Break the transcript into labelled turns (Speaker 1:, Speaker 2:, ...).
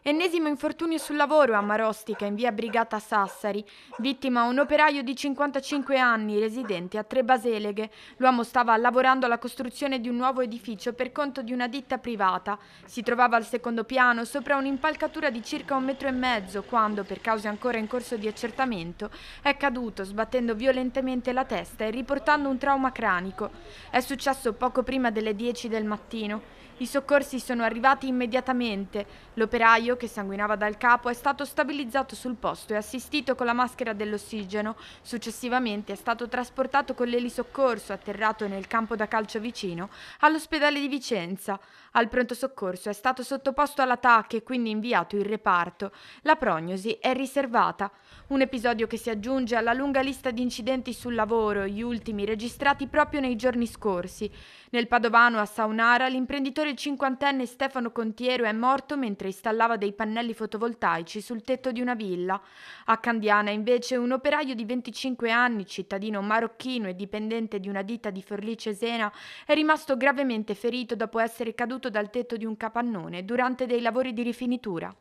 Speaker 1: Ennesimo infortunio sul lavoro a Marostica, in via Brigata Sassari. Vittima un operaio di 55 anni, residente a Tre Baseleghe. L'uomo stava lavorando alla costruzione di un nuovo edificio per conto di una ditta privata. Si trovava al secondo piano, sopra un'impalcatura di circa 1,5 metri, quando, per cause ancora in corso di accertamento, è caduto, sbattendo violentemente la testa e riportando un trauma cranico. È successo poco prima delle 10 del mattino. I soccorsi sono arrivati immediatamente. L'operaio, che sanguinava dal capo, è stato stabilizzato sul posto e assistito con la maschera dell'ossigeno. Successivamente è stato trasportato con l'elisoccorso, atterrato nel campo da calcio vicino, all'ospedale di Vicenza. Al pronto soccorso è stato sottoposto alla TAC e quindi inviato in reparto. La prognosi è riservata. Un episodio che si aggiunge alla lunga lista di incidenti sul lavoro, gli ultimi registrati proprio nei giorni scorsi. Nel padovano, a Saunara, l'imprenditore cinquantenne Stefano Contiero è morto mentre installava dei pannelli fotovoltaici sul tetto di una villa. A Candiana, invece, un operaio di 25 anni, cittadino marocchino e dipendente di una ditta di Forlì Cesena, è rimasto gravemente ferito dopo essere caduto dal tetto di un capannone durante dei lavori di rifinitura.